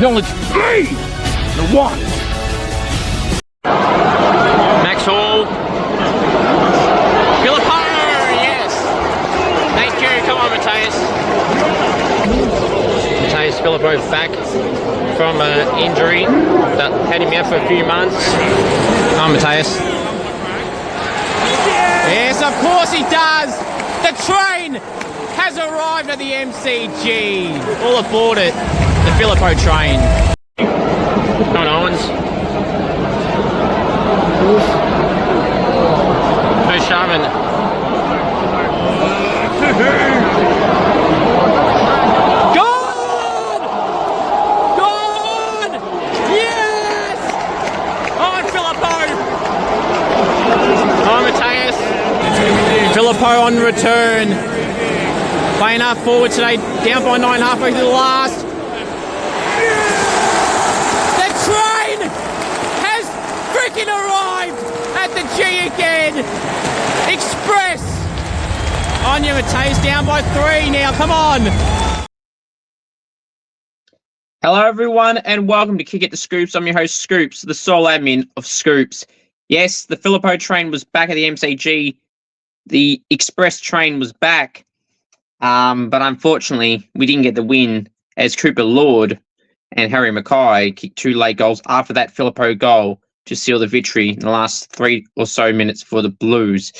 acknowledge me, the one. Max Hall. Filippo, yes. Thank you. Come on, Mateus. Mateus Filippo back from an injury that had him out for a few months. Come on, Mateus. Yes, of course he does. The train has arrived at the MCG. All aboard it. The Filippo train. Come on, Owens. No Sharman. Gone! Gone! Yes! On Filippo! On Mateus. Filippo on return. Playing up forward today, down by 9 halfway through the last. The train has freaking arrived at the G again. Express. Anya Mateus down by 3 now, come on. Hello everyone and welcome to Kick It to Scoops. I'm your host Scoops, the sole admin of Scoops. Yes, the Filippo train was back at the MCG. The Express train was back. But unfortunately, we didn't get the win as Cooper Lord and Harry Mackay kicked 2 late goals after that Filippo goal to seal the victory in the last 3 or so minutes for the Blues.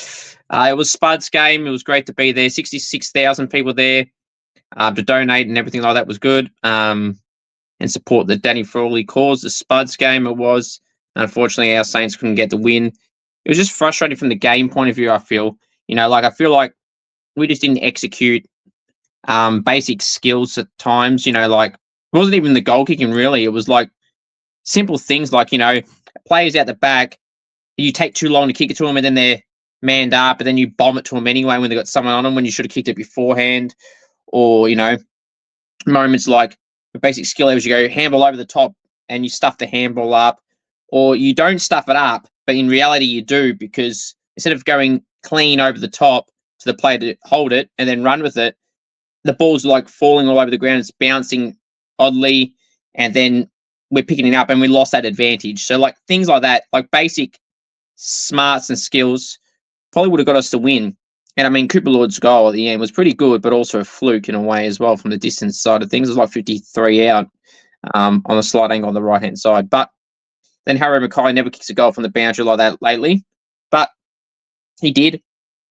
It was Spud's game. It was great to be there. 66,000 people there to donate and everything like that was good. And support the Danny Frawley cause. The Spuds game it was. Unfortunately, our Saints couldn't get the win. It was just frustrating from the game point of view, I feel. I feel like we just didn't execute basic skills at times, it wasn't even the goal kicking really. It was like simple things like, players out the back, you take too long to kick it to them and then they're manned up, but then you bomb it to them anyway when they got someone on them when you should have kicked it beforehand. Or, moments like the basic skill areas, you go handball over the top and you stuff the handball up, or you don't stuff it up, but in reality you do, because instead of going clean over the top to the player to hold it and then run with it, the ball's like falling all over the ground. It's bouncing oddly, and then we're picking it up and we lost that advantage. So like things like that, like basic smarts and skills probably would have got us the win. And I mean, Cooper Lord's goal at the end was pretty good, but also a fluke in a way as well from the distance side of things. It was like 53 out on the slight angle on the right-hand side. But then Harry Mackay never kicks a goal from the boundary like that lately. But he did,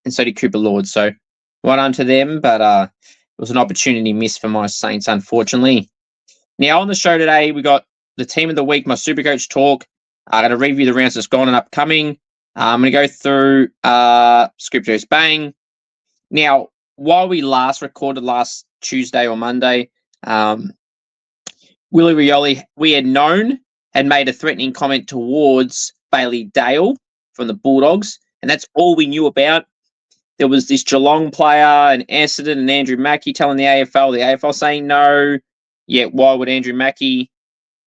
and so did Cooper Lord. So well done to them, but it was an opportunity missed for my Saints, unfortunately. Now, on the show today, we got the team of the week, my Supercoach talk. I'm going to review the rounds that's gone and upcoming. I'm going to go through Scriptos Bang. Now, while we last recorded last Tuesday or Monday, Willie Rioli, we had made a threatening comment towards Bailey Dale from the Bulldogs, and that's all we knew about. There was this Geelong player and Essendon and Andrew Mackey telling the AFL saying no. Yet why would Andrew Mackey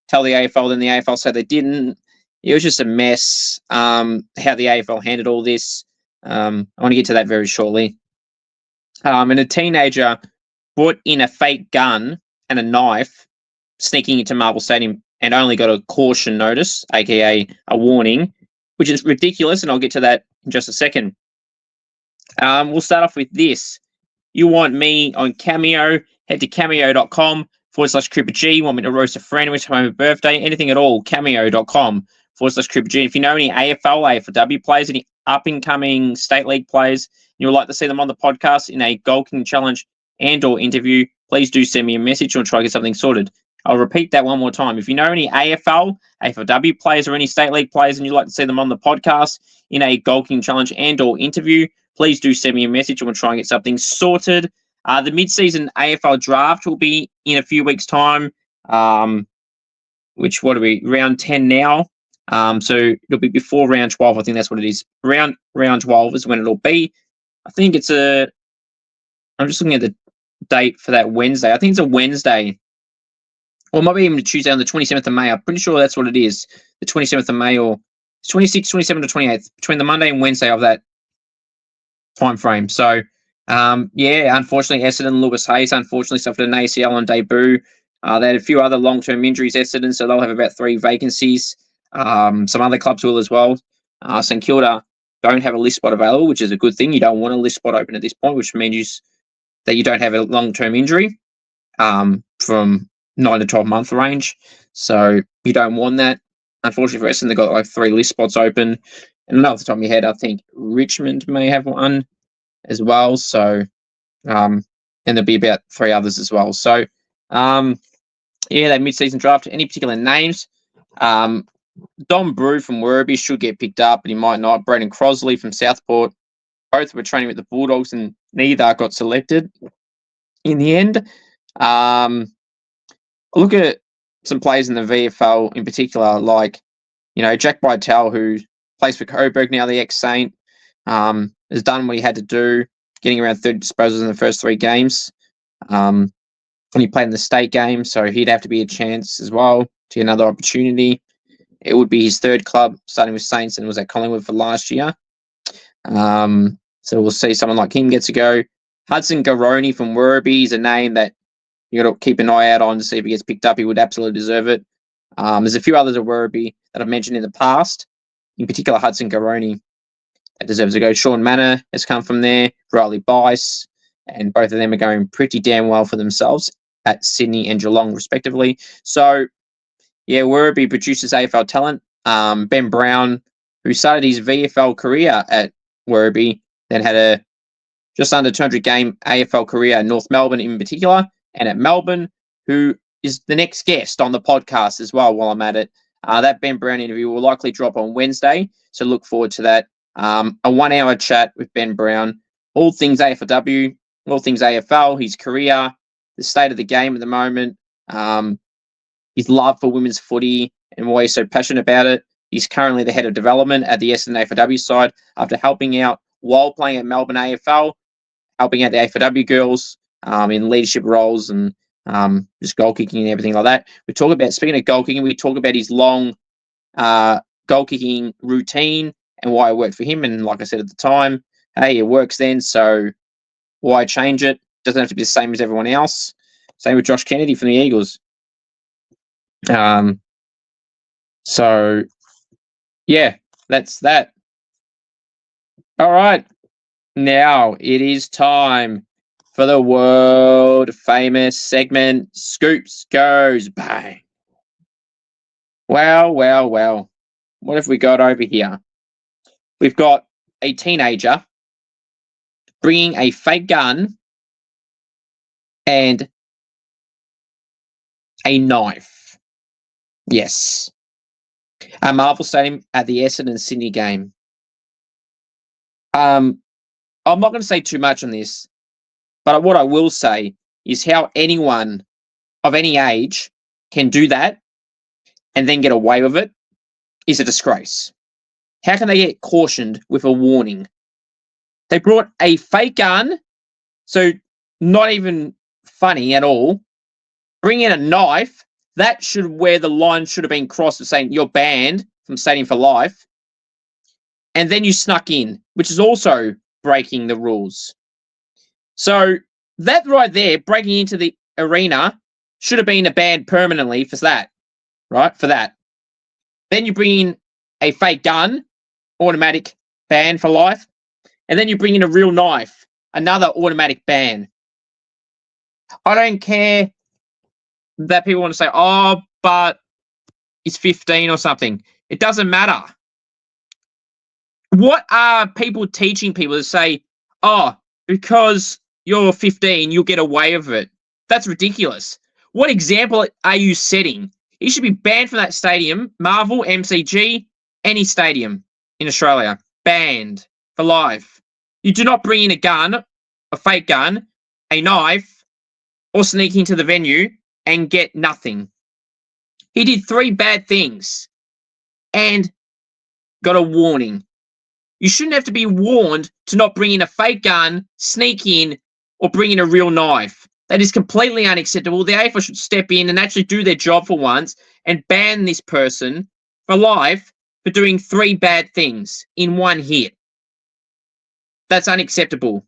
tell the AFL, then the AFL say they didn't? It was just a mess how the AFL handled all this. I want to get to that very shortly. And a teenager brought in a fake gun and a knife, sneaking into Marvel Stadium, and only got a caution notice, aka a warning, which is ridiculous, and I'll get to that in just a second. We'll start off with this. You want me on Cameo? Head to cameo.com/CripperG. You want me to roast a friend, wish him a birthday, anything at all, cameo.com/CripperG. If you know any AFL, AFLW players, any up-and-coming state league players, you would like to see them on the podcast in a Goal King Challenge and or interview, please do send me a message and we'll try to get something sorted. I'll repeat that one more time. If you know any AFL, AFLW players or any state league players and you'd like to see them on the podcast in a Goal King Challenge and or interview, please do send me a message and we'll try and get something sorted. The mid-season AFL draft will be in a few weeks' time, round 10 now. So it'll be before round 12. I think that's what it is. Round 12 is when it'll be. I think I'm just looking at the date for that Wednesday. I think it's a Wednesday. Or it might be even a Tuesday on the 27th of May. I'm pretty sure that's what it is. The 27th of May or 26th, 27th, or 28th. Between the Monday and Wednesday of that time frame. So, unfortunately, Essendon and Lewis Hayes, unfortunately, suffered an ACL on debut. They had a few other long-term injuries, Essendon, so they'll have about 3 vacancies. Some other clubs will as well. St Kilda don't have a list spot available, which is a good thing. You don't want a list spot open at this point, which means that you don't have a long-term injury from 9 to 12 month range. So you don't want that. Unfortunately for Essendon, they've got like 3 list spots open. And off the top of my head, I think Richmond may have one as well. So, and there'll be about 3 others as well. So, that mid-season draft. Any particular names? Dom Brew from Werribee should get picked up, but he might not. Braden Crosley from Southport. Both were training with the Bulldogs, and neither got selected in the end. Look at some players in the VFL in particular, like, Jack Bytel, who plays for Coburg now, the ex-Saint, has done what he had to do, getting around 30 disposals in the first 3 games. And he played in the state game, so he'd have to be a chance as well to get another opportunity. It would be his 3rd club, starting with Saints, and was at Collingwood for last year. So we'll see someone like him gets a go. Hudson Garoni from Werribee is a name that you got to keep an eye out on to see if he gets picked up. He would absolutely deserve it. There's a few others at Werribee that I've mentioned in the past, in particular Hudson Garoni, that deserves a go. Sean Manor has come from there, Riley Bice, and both of them are going pretty damn well for themselves at Sydney and Geelong, respectively. So, Werribee produces AFL talent. Ben Brown, who started his VFL career at Werribee, then had a just under 200-game AFL career at North Melbourne in particular, and at Melbourne, who is the next guest on the podcast as well while I'm at it. That Ben Brown interview will likely drop on Wednesday, so look forward to that. A 1-hour chat with Ben Brown, all things AFLW, all things AFL, his career, the state of the game at the moment, his love for women's footy and why he's so passionate about it. He's currently the head of development at the Essendon AFLW side after helping out while playing at Melbourne AFL, helping out the AFLW girls in leadership roles and just goal kicking and everything like that. Speaking of goal kicking, we talk about his long goal kicking routine and why it worked for him. And like I said at the time, hey, it works then, so why change it? Doesn't have to be the same as everyone else. Same with Josh Kennedy from the Eagles. That's that. All right. Now it is time for the world famous segment, Scoops Goes Bang. Well. What have we got over here? We've got a teenager bringing a fake gun and a knife. Yes. At Marvel Stadium at the Essendon Sydney game. I'm not going to say too much on this, but what I will say is how anyone of any age can do that and then get away with it is a disgrace. How can they get cautioned with a warning? They brought a fake gun, so not even funny at all. Bring in a knife. That should where the line should have been crossed of saying you're banned from stadium for life. And then you snuck in, which is also breaking the rules. So that right there, breaking into the arena, should have been a ban permanently for that, right? For that. Then you bring in a fake gun, automatic ban for life. And then you bring in a real knife, another automatic ban. I don't care that people want to say, oh, but he's 15 or something. It doesn't matter. What are people teaching people to say, oh, because you're 15, you'll get away with it? That's ridiculous. What example are you setting? He should be banned from that stadium, Marvel, MCG, any stadium in Australia. Banned for life. You do not bring in a gun, a fake gun, a knife, or sneak into the venue and get nothing. He did 3 bad things and got a warning. You shouldn't have to be warned to not bring in a fake gun, sneak in, or bring in a real knife. That is completely unacceptable. The AFL should step in and actually do their job for once and ban this person for life for doing 3 bad things in one hit. That's unacceptable.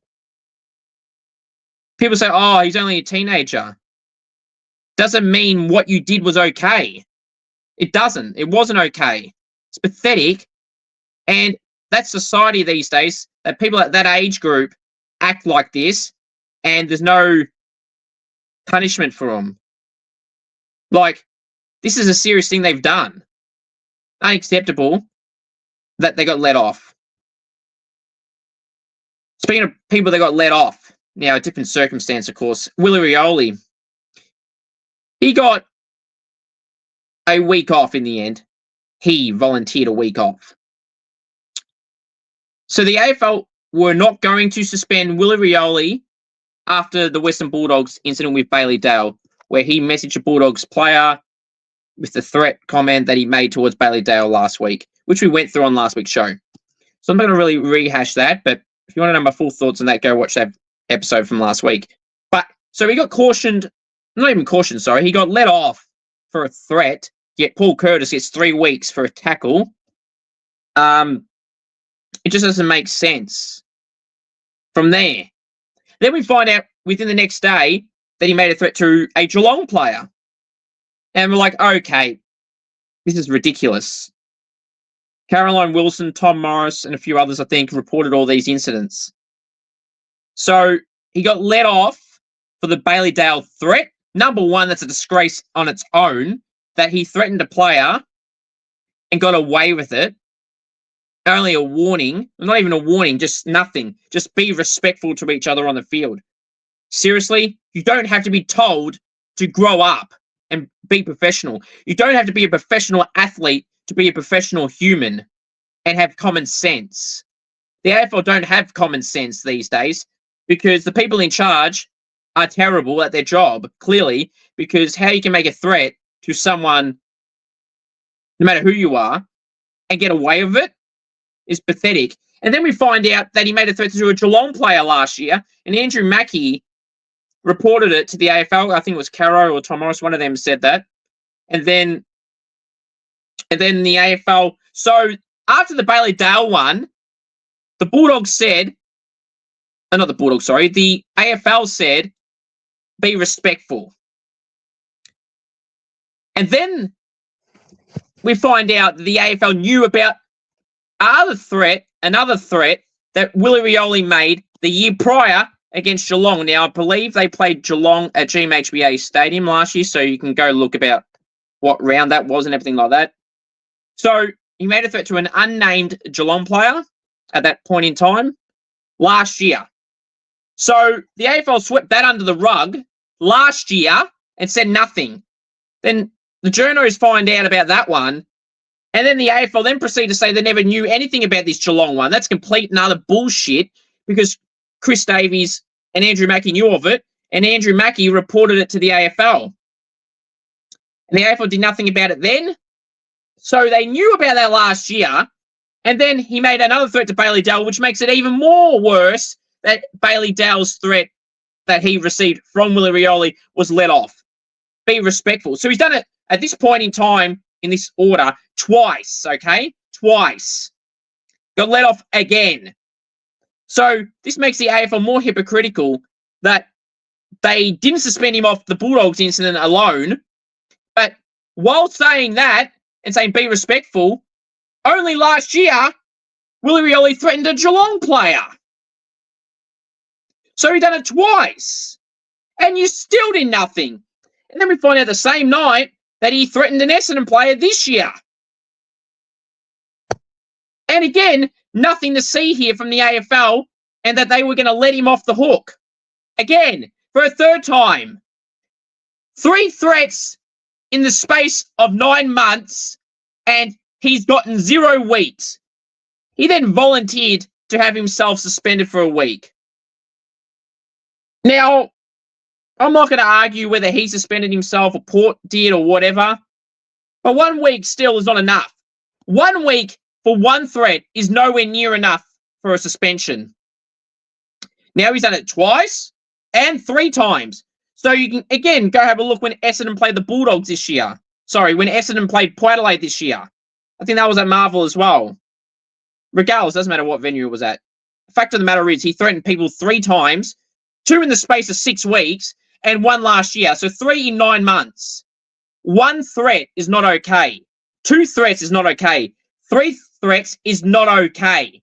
People say, oh, he's only a teenager. doesn't mean what you did was okay. It doesn't. It wasn't okay. It's pathetic. And that's society these days, that people at that age group act like this, and there's no punishment for them. Like, this is a serious thing they've done. Unacceptable that they got let off. Speaking of people that got let off, now a different circumstance, of course, Willie Rioli. He got a week off in the end. He volunteered a week off. So the AFL were not going to suspend Willie Rioli after the Western Bulldogs incident with Bailey Dale, where he messaged a Bulldogs player with the threat comment that he made towards Bailey Dale last week, which we went through on last week's show. So I'm not going to really rehash that, but if you want to know my full thoughts on that, go watch that episode from last week. But so he got cautioned, not even cautioned, sorry, he got let off for a threat, yet Paul Curtis gets 3 weeks for a tackle. It just doesn't make sense. From there, then we find out within the next day that he made a threat to a Geelong player. And we're like, okay, this is ridiculous. Caroline Wilson, Tom Morris, and a few others, I think, reported all these incidents. So he got let off for the Bailey Dale threat. Number one, that's a disgrace on its own, that he threatened a player and got away with it. Only a warning, not even a warning, just nothing. Just be respectful to each other on the field. Seriously, you don't have to be told to grow up and be professional. You don't have to be a professional athlete to be a professional human and have common sense. The AFL don't have common sense these days because the people in charge are terrible at their job, clearly, because how you can make a threat to someone, no matter who you are, and get away with it is pathetic. And then we find out that he made a threat to a Geelong player last year, and Andrew Mackie reported it to the AFL. I think it was Caro or Tom Morris, one of them said that. And then the AFL. So after the Bailey Dale one, the Bulldogs said, not the Bulldogs, sorry, the AFL said, be respectful. And then we find out that the AFL knew about another threat that Willie Rioli made the year prior against Geelong. Now, I believe they played Geelong at GMHBA Stadium last year, so you can go look about what round that was and everything like that. So he made a threat to an unnamed Geelong player at that point in time last year. So the AFL swept that under the rug last year and said nothing. Then the journos find out about that one, and then the AFL then proceed to say they never knew anything about this Geelong one. That's complete and utter bullshit because Chris Davies and Andrew Mackie knew of it, and Andrew Mackie reported it to the AFL. And the AFL did nothing about it then. So they knew about that last year, and then he made another threat to Bailey Dale, which makes it even more worse that Bailey Dale's threat that he received from Willie Rioli was let off. Be respectful. So he's done it at this point in time, in this order, twice, okay? Twice. Got let off again. So this makes the AFL more hypocritical that they didn't suspend him off the Bulldogs incident alone, but while saying that and saying be respectful, only last year, Willie Rioli threatened a Geelong player. So he done it twice, and you still did nothing. And then we find out the same night that he threatened an Essendon player this year. And again, nothing to see here from the AFL, and that they were going to let him off the hook. Again, for a third time. 3 threats in the space of 9 months, and he's gotten 0 weeks. He then volunteered to have himself suspended for a week. Now, I'm not going to argue whether he suspended himself or Port did or whatever, but 1 week still is not enough. 1 week for 1 threat is nowhere near enough for a suspension. Now he's done it twice and 3 times. So you can, again, go have a look when Essendon played the Bulldogs this year. Sorry, when Essendon played Port Adelaide this year. I think that was at Marvel as well. Regardless, doesn't matter what venue it was at. The fact of the matter is he threatened people 3 times, 2 in the space of 6 weeks, and one last year. So 3 in 9 months. 1 threat is not okay. 2 threats is not okay. 3 threats is not okay.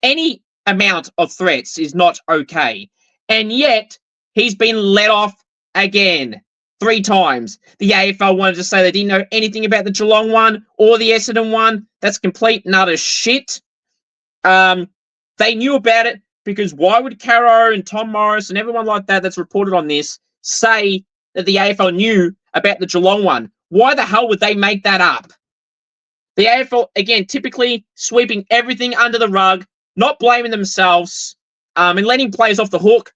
Any amount of threats is not okay. And yet, he's been let off again 3 times. The AFL wanted to say they didn't know anything about the Geelong one or the Essendon one. That's complete and utter shit. They knew about it because why would Caro and Tom Morris and everyone like that that's reported on this say that the AFL knew about the Geelong one? Why the hell would they make that up? The AFL, again, typically sweeping everything under the rug, not blaming themselves, and letting players off the hook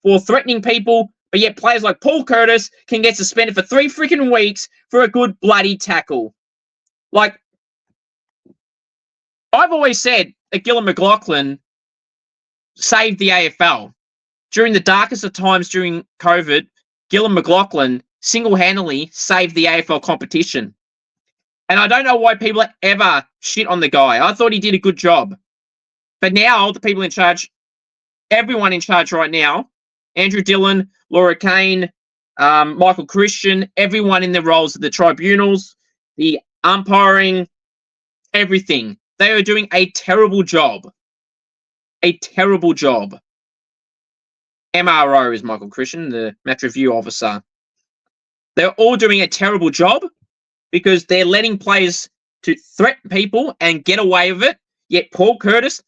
for threatening people, but yet players like Paul Curtis can get suspended for 3 freaking weeks for a good bloody tackle. Like, I've always said that Gillon McLachlan saved the AFL. During the darkest of times during COVID, Gillon McLachlan single-handedly saved the AFL competition. And I don't know why people ever shit on the guy. I thought he did a good job. But now, the people in charge, everyone in charge right now, Andrew Dillon, Laura Kane, Michael Christian, everyone in the roles of the tribunals, the umpiring, everything. They are doing a terrible job. A terrible job. MRO is Michael Christian, the match review officer. They're all doing a terrible job because they're letting players to threaten people and get away with it. Yet Paul Curtis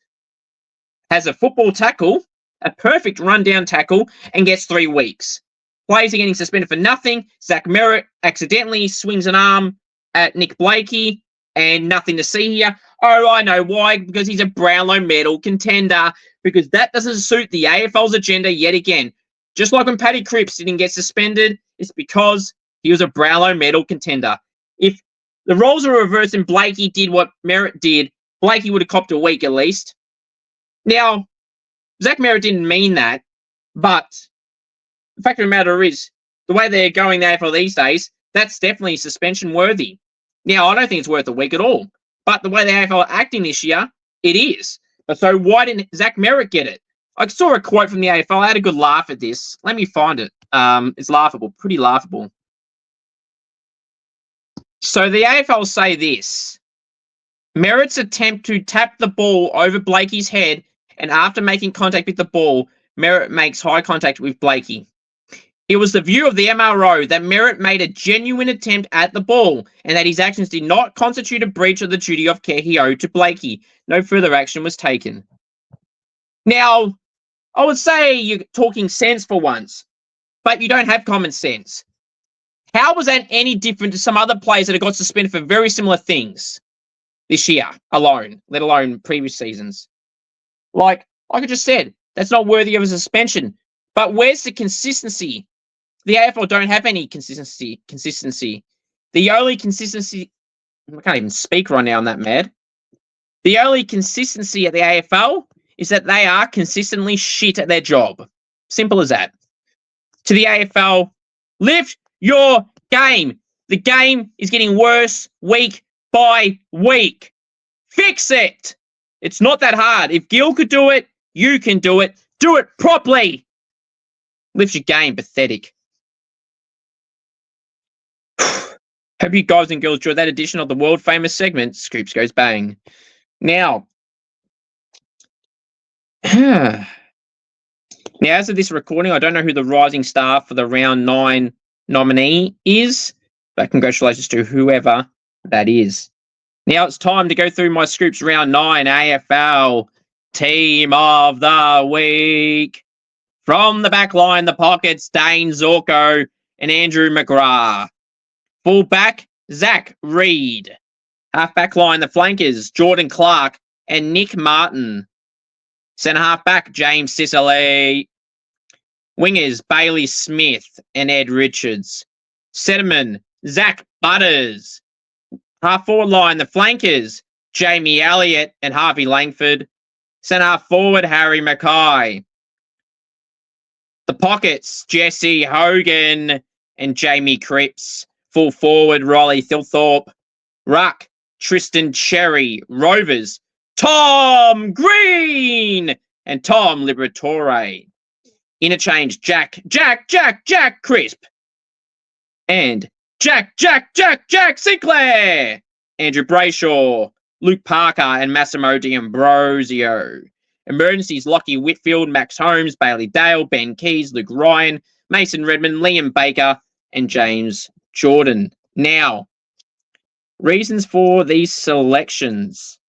has a football tackle, a perfect rundown tackle, and gets 3 weeks. Players are getting suspended for nothing. Zach Merritt accidentally swings an arm at Nick Blakey, and nothing to see here. Oh, I know why. Because he's a Brownlow medal contender. Because that doesn't suit the AFL's agenda yet again. Just like when Paddy Cripps didn't get suspended, it's because he was a Brownlow medal contender. If the roles were reversed and Blakey did what Merritt did, Blakey would have copped a week at least. Now, Zach Merritt didn't mean that, but the fact of the matter is, the way they're going the AFL these days, that's definitely suspension worthy. Now, I don't think it's worth a week at all, but the way the AFL are acting this year, it is. So why didn't Zach Merritt get it? I saw a quote from the AFL. I had a good laugh at this. Let me find it. It's laughable, pretty laughable. So the AFL say this. Merritt's attempt to tap the ball over Blakey's head, and after making contact with the ball, Merritt makes eye contact with Blakey. It was the view of the MRO that Merritt made a genuine attempt at the ball and that his actions did not constitute a breach of the duty of care he owed to Blakey. No further action was taken. Now, I would say you're talking sense for once, but you don't have common sense. How was that any different to some other players that have got suspended for very similar things this year alone, let alone previous seasons? Like I just said, that's not worthy of a suspension. But where's the consistency? The AFL don't have any consistency. The only consistency... I can't even speak right now, I'm that mad. The only consistency at the AFL is that they are consistently shit at their job. Simple as that. To the AFL, lift your game. The game is getting worse week by week. Fix it. It's not that hard. If Gil could do it, you can do it. Do it properly. Lift your game. Pathetic. Hope you guys and girls enjoyed that edition of the world famous segment, Scoops Goes Bang. Now, as of this recording, I don't know who the rising star for the round 9 nominee is, but congratulations to whoever that is. Now it's time to go through my Scoops round 9 AFL team of the week. From the back line, the pockets, Dane Zorko and Andrew McGrath. Full-back, Zach Reed. Half-back line, the flankers, Jordan Clark and Nick Martin. Centre-half-back, James Sicily. Wingers, Bailey Smith and Ed Richards. Centreman, Zach Butters. Half-forward line, the flankers, Jamie Elliott and Harvey Langford. Centre-forward, Harry Mackay. The pockets, Jesse Hogan and Jamie Cripps. Full forward, Riley Thilthorpe. Ruck, Tristan Cherry. Rovers, Tom Green and Tom Liberatore. Interchange, Jack Crisp. And Jack Sinclair. Andrew Brayshaw, Luke Parker, and Massimo D'Ambrosio. Emergencies, Lockie Whitfield, Max Holmes, Bailey Dale, Ben Keys, Luke Ryan, Mason Redmond, Liam Baker, and James Jordan. Now, reasons for these selections.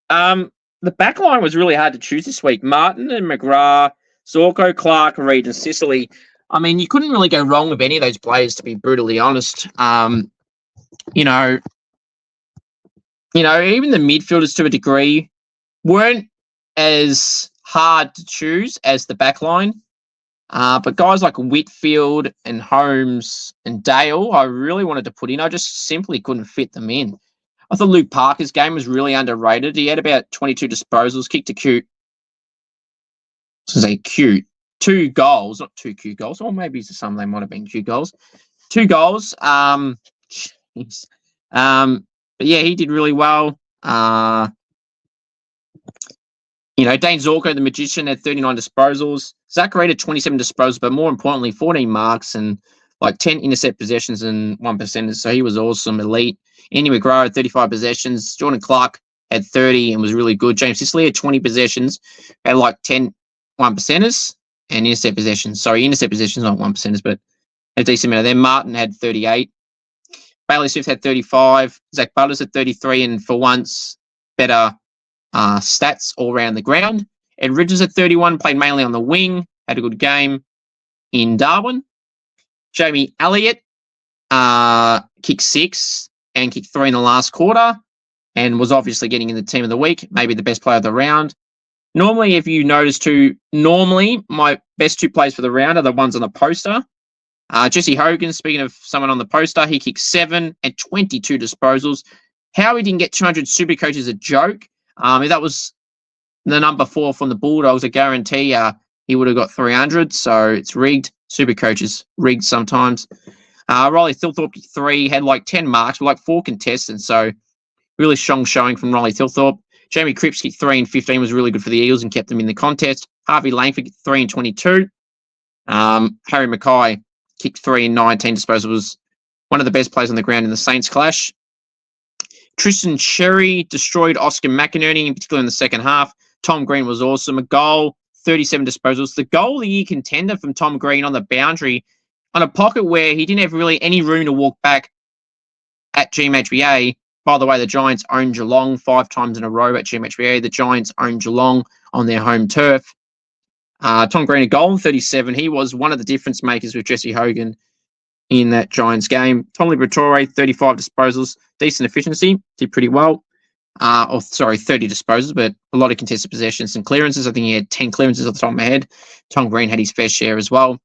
The back line was really hard to choose this week. Martin and McGrath, Zorko, Clark, Reed, and Sicily. I mean, you couldn't really go wrong with any of those players, to be brutally honest. Even the midfielders to a degree weren't as hard to choose as the back line. But guys like Whitfield and Holmes and Dale, I really wanted to put in. I just simply couldn't fit them in. I thought Luke Parker's game was really underrated. He had about 22 disposals, kicked a cute. I was going to say cute. 2 goals, not 2 cute goals. Or maybe some of them might have been cute goals. 2 goals. But yeah, he did really well. Dane Zorko, the magician, had 39 disposals. Zach Reed had 27 disposals, but more importantly, 14 marks and like 10 intercept possessions and 1%. So he was awesome, elite. Andy McGrath had 35 possessions. Jordan Clark had 30 and was really good. James Sicily had 20 possessions, had like 10 1%ers and intercept possessions. Sorry, intercept possessions, not 1%ers, but a decent amount of them. Martin had 38. Bailey Swift had 35. Zach Butters had 33, and for once, better stats all around the ground. Ed Ridges at 31, played mainly on the wing, had a good game in Darwin. Jamie Elliott kicked 6 and kicked 3 in the last quarter and was obviously getting in the team of the week, maybe the best player of the round. Normally, if you notice my best 2 plays for the round are the ones on the poster. Jesse Hogan, speaking of someone on the poster, he kicked 7 and 22 disposals. How he didn't get 200 Supercoach is a joke. If that was the number 4 from the Bulldogs, I guarantee he would have got 300. So it's rigged. Supercoach is rigged sometimes. Riley Thilthorpe 3 had like 10 marks with like 4 contestants. So really strong showing from Riley Thilthorpe. Jamie Cripps kicked 3 and 15 was really good for the Eagles and kept them in the contest. Harvey Langford kicked 3 and 22. Harry Mackay kicked 3 and 19 disposals, was one of the best players on the ground in the Saints clash. Tristan Cherry destroyed Oscar McInerney, in particular in the second half. Tom Green was awesome. A goal, 37 disposals. The goal of the year contender from Tom Green on the boundary on a pocket where he didn't have really any room to walk back at GMHBA. By the way, the Giants own Geelong 5 times in a row at GMHBA. The Giants own Geelong on their home turf. Tom Green, a goal in 37. He was one of the difference makers with Jesse Hogan in that Giants game. Tom Liberatore, 35 disposals. Decent efficiency. Did pretty well. 30 disposals, but a lot of contested possessions and clearances. I think he had 10 clearances off the top of my head. Tom Green had his fair share as well.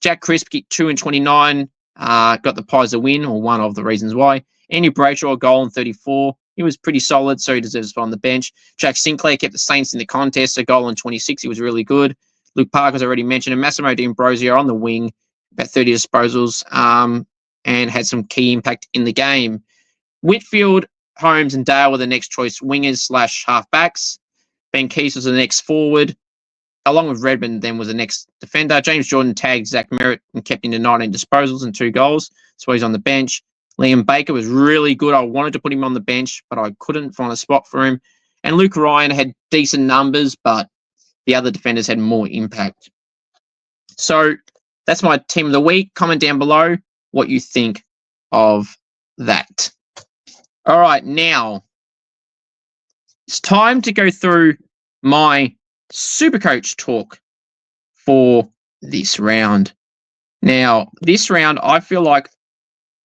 Jack Crisp kicked 2 and 29. Got the Pies a win, or one of the reasons why. Andy Brayshaw, a goal in 34. He was pretty solid, so he deserves a spot on the bench. Jack Sinclair kept the Saints in the contest, a goal in 26. He was really good. Luke Parker, as I already mentioned, and Massimo D'Ambrosio on the wing, about 30 disposals, and had some key impact in the game. Whitfield, Holmes, and Dale were the next choice wingers / halfbacks. Ben Keys was the next forward, along with Redmond, then was the next defender. James Jordan tagged Zach Merritt and kept him to 19 disposals and 2 goals, so he's on the bench. Liam Baker was really good. I wanted to put him on the bench, but I couldn't find a spot for him. And Luke Ryan had decent numbers, but the other defenders had more impact. So that's my team of the week. Comment down below what you think of that. All right, now it's time to go through my Supercoach talk for this round. Now, this round, I feel like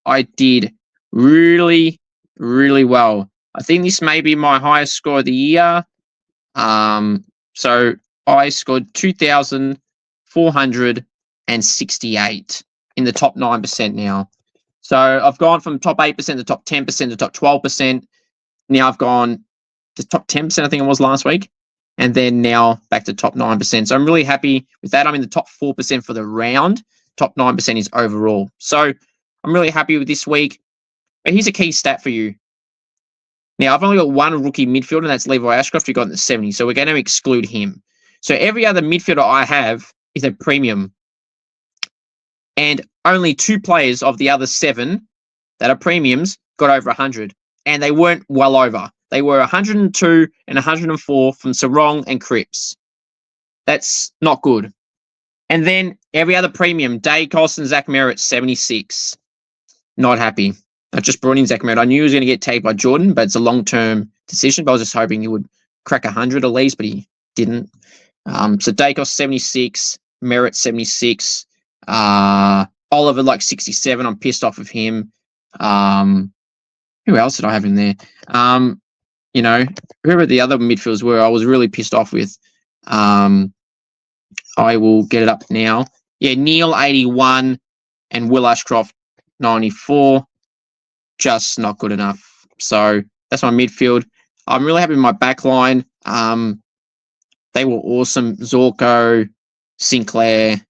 I did really, really well. I think this may be my highest score of the year. So I scored 2,468 in the top 9% now. So I've gone from top 8% to top 10% to top 12%. Now I've gone to top 10%, I think it was last week. And then now back to top 9%. So I'm really happy with that. I'm in the top 4% for the round. Top 9% is overall. So I'm really happy with this week. But here's a key stat for you. Now, I've only got one rookie midfielder, and that's Levi Ashcroft, who got in the 70s. So we're going to exclude him. So every other midfielder I have is a premium. And only 2 players of the other 7 that are premiums got over 100. And they weren't well over. They were 102 and 104 from Sarong and Cripps. That's not good. And then every other premium, Dacos and Zach Merritt, 76. Not happy. I just brought in Zach Merritt. I knew he was going to get tagged by Jordan, but it's a long-term decision. But I was just hoping he would crack 100 at least, but he didn't. So Dacos, 76. Merritt, 76. Oliver, like 67. I'm pissed off of him. Who else did I have in there? Whoever the other midfielders were, I was really pissed off with. I will get it up now. Yeah, Neil, 81, and Will Ashcroft, 94. Just not good enough. So that's my midfield. I'm really happy with my back line. They were awesome. Zorko, Sinclair,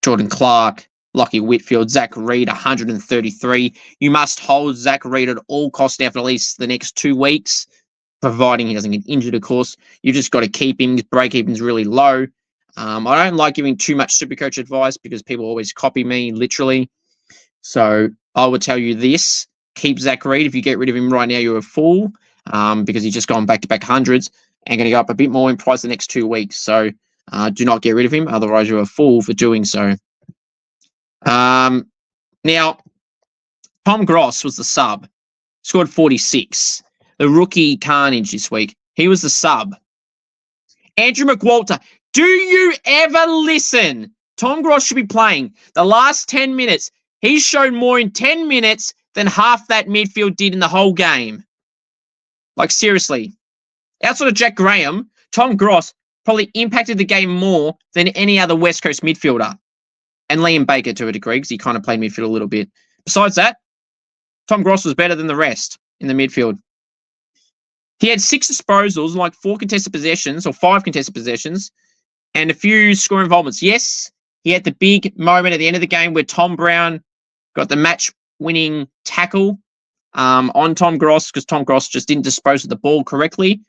Jordan Clark, Lockie Whitfield, Zach Reed, 133. You must hold Zach Reed at all costs now for at least the next 2 weeks, providing he doesn't get injured, of course. You just got to keep him. His break-even's really low. I don't like giving too much Supercoach advice because people always copy me, literally. So I would tell you this. Keep Zach Reed. If you get rid of him right now, you're a fool because he's just gone back-to-back hundreds and going to go up a bit more in price the next 2 weeks. So do not get rid of him. Otherwise, you're a fool for doing so. Now, Tom Gross was the sub. Scored 46. The rookie carnage this week. He was the sub. Andrew McWalter. Do you ever listen? Tom Gross should be playing. The last 10 minutes, he's shown more in 10 minutes than half that midfield did in the whole game. Like, seriously. Outside of Jack Graham, Tom Gross probably impacted the game more than any other West Coast midfielder. And Liam Baker to a degree, because he kind of played midfield a little bit. Besides that, Tom Gross was better than the rest in the midfield. He had 6 disposals, like 4 contested possessions, or 5 contested possessions, and a few score involvements. Yes, he had the big moment at the end of the game where Tom Brown got the match-winning tackle on Tom Gross, because Tom Gross just didn't dispose of the ball correctly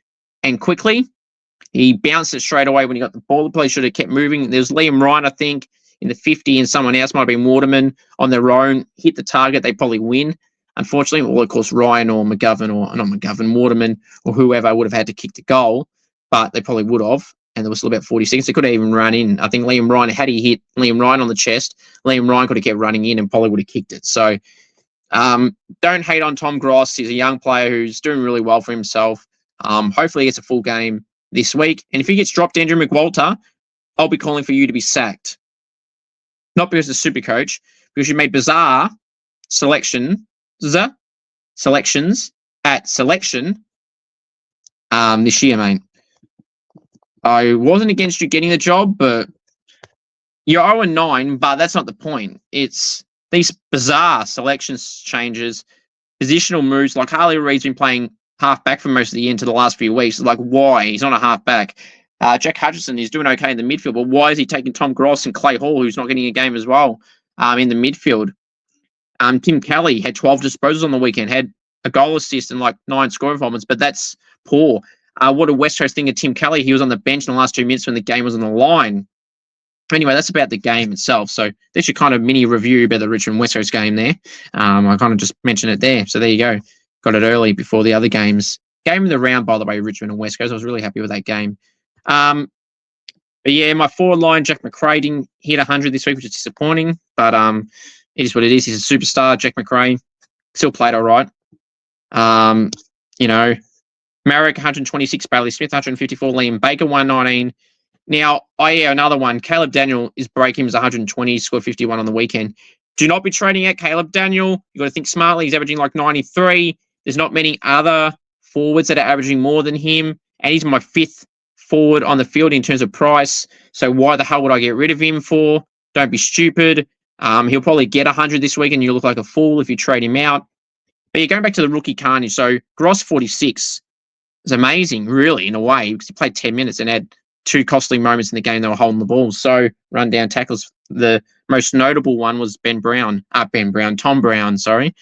and quickly. He bounced it straight away when he got the ball. The play should have kept moving. There was Liam Ryan, I think, in the 50, and someone else might have been Waterman on their own. Hit the target, they probably win. Unfortunately, well, of course, Ryan or McGovern, or not McGovern, Waterman, or whoever would have had to kick the goal, but they probably would have. And there was still about 40 seconds. They could have even run in. I think Liam Ryan, had he hit Liam Ryan on the chest, Liam Ryan could have kept running in and probably would have kicked it. So don't hate on Tom Gross. He's a young player who's doing really well for himself. Hopefully he gets a full game this week. And if he gets dropped, Andrew McWalter, I'll be calling for you to be sacked. Not because of Supercoach, because you made bizarre selections at selection this year, mate. I wasn't against you getting the job, but you're 0-9, but that's not the point. It's these bizarre selections changes, positional moves, like Harley Reid's been playing half-back for most of the year into the last few weeks. Like, why? He's not a half-back. Jack Hutchison is doing okay in the midfield, but why is he taking Tom Gross and Clay Hall, who's not getting a game as well, in the midfield? Tim Kelly had 12 disposals on the weekend, had a goal assist and like 9 score involvements, but that's poor. What a West Coast thing of Tim Kelly. He was on the bench in the last 2 minutes when the game was on the line. Anyway, that's about the game itself. So there's your kind of mini review about the Richmond West Coast game there. I kind of just mentioned it there. So there you go. Got it early before the other games. Game of the round, by the way, Richmond and West Coast. I was really happy with that game. But yeah, my forward line, Jack McRae didn't hit 100 this week, which is disappointing. But it is what it is. He's a superstar, Jack McRae. Still played all right. Marek, 126, Bailey Smith, 154, Liam Baker, 119. Now, another one. Caleb Daniel, his break-in was 120, scored 51 on the weekend. Do not be trading out Caleb Daniel. You got to think smartly. He's averaging like 93. There's not many other forwards that are averaging more than him. And he's my 5th forward on the field in terms of price. So why the hell would I get rid of him for? Don't be stupid. He'll probably get 100 this week and you look like a fool if you trade him out. But you're going back to the rookie carnage. So Gross, 46. It's amazing, really, in a way, because he played 10 minutes and had 2 costly moments in the game. They were holding the ball. So run down tackles. The most notable one was Tom Brown, sorry.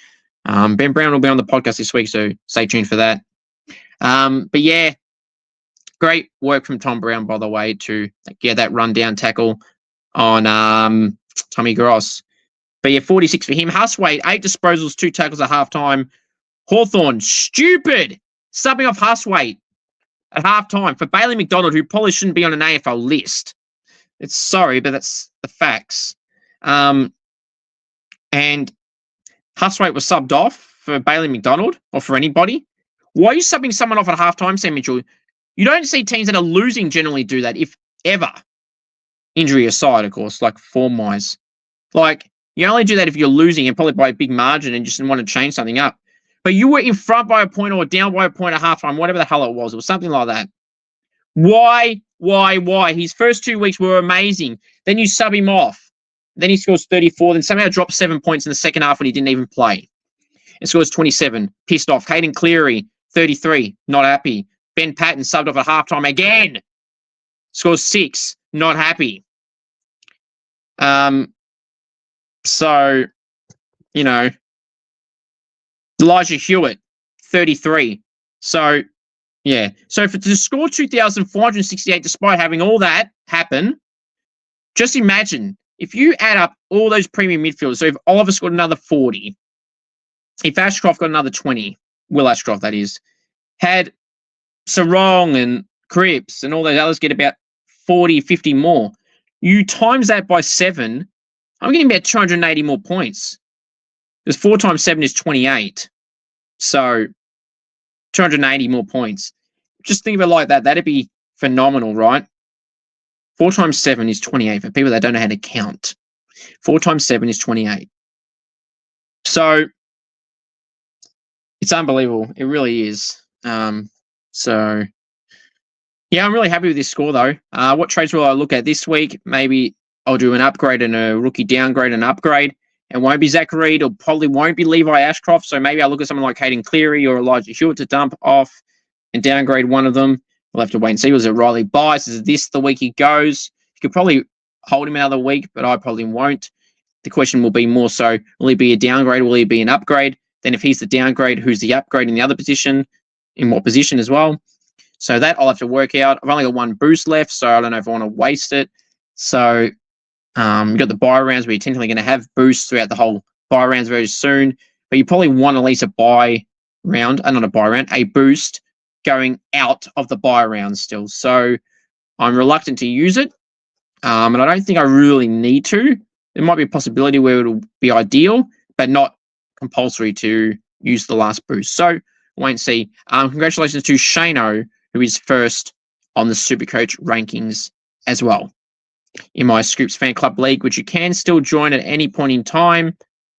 Ben Brown will be on the podcast this week, so stay tuned for that. But yeah, Great work from Tom Brown, by the way, to get that rundown tackle on Tommy Gross. But yeah, 46 for him. Huswaite, 8 disposals, 2 tackles at halftime. Hawthorn, stupid, subbing off Huswaite at halftime for Bailey McDonald, who probably shouldn't be on an AFL list. It's sorry, but that's the facts. And Huswaite was subbed off for Bailey McDonald or for anybody. Why are you subbing someone off at halftime, Sam Mitchell? You don't see teams that are losing generally do that, if ever. Injury aside, of course, like form-wise. Like, you only do that if you're losing and probably by a big margin and just want to change something up. But you were in front by a point or down by a point at halftime, whatever the hell it was. It was something like that. Why? His first 2 weeks were amazing. Then you sub him off. Then he scores 34, then somehow drops 7 points in the second half when he didn't even play. And scores 27. Pissed off. Caden Cleary, 33. Not happy. Ben Patton subbed off at halftime again. Scores 6. Not happy. So, you know, Elijah Hewitt, 33. So, yeah. So, to score 2,468 despite having all that happen, just imagine if you add up all those premium midfielders. So, if Oliver scored another 40, if Ashcroft got another 20, Will Ashcroft, that is, had Sarong and Cripps and all those others get about 40, 50 more, you times that by 7, I'm getting about 280 more points. Because 4 times 7 is 28. So 280 more points. Just think of it like that. That'd be phenomenal, right? 4 times 7 is 28 for people that don't know how to count. 4 times 7 is 28. So it's unbelievable. It really is. So yeah, I'm really happy with this score though. What trades will I look at this week? Maybe I'll do an upgrade and a rookie downgrade and upgrade. It won't be Zach Reed or probably won't be Levi Ashcroft. So maybe I'll look at someone like Caden Cleary or Elijah Hewitt to dump off and downgrade one of them. We'll have to wait and see. Was it Riley Bice? Is this the week he goes? You could probably hold him another week, but I probably won't. The question will be more so, will he be a downgrade? Will he be an upgrade? Then if he's the downgrade, who's the upgrade in the other position? In what position as well? So that I'll have to work out. I've only got 1 boost left, so I don't know if I want to waste it. So you've got the buy rounds where you're technically going to have boosts throughout the whole buy rounds very soon, but you probably want at least a buy round, not a buy round, a boost going out of the buy round still. So I'm reluctant to use it, and I don't think I really need to. There might be a possibility where it'll be ideal, but not compulsory to use the last boost. So wait and see. Congratulations to Shano, who is first on the Supercoach rankings as well in my Scoops Fan Club League, which you can still join at any point in time.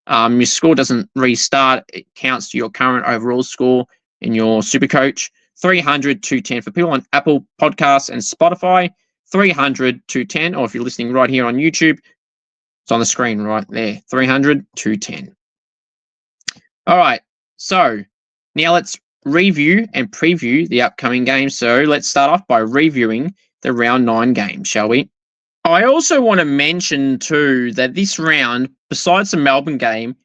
Your score doesn't restart. It counts to your current overall score in your Supercoach. 300 to 10 for people on Apple Podcasts and Spotify. 300 to 10, or if you're listening right here on YouTube, it's on the screen right there. 300 to 10. All right, so now let's review and preview the upcoming games. So let's start off by reviewing the round 9 games, shall we? I also want to mention too that this round, besides the Melbourne game,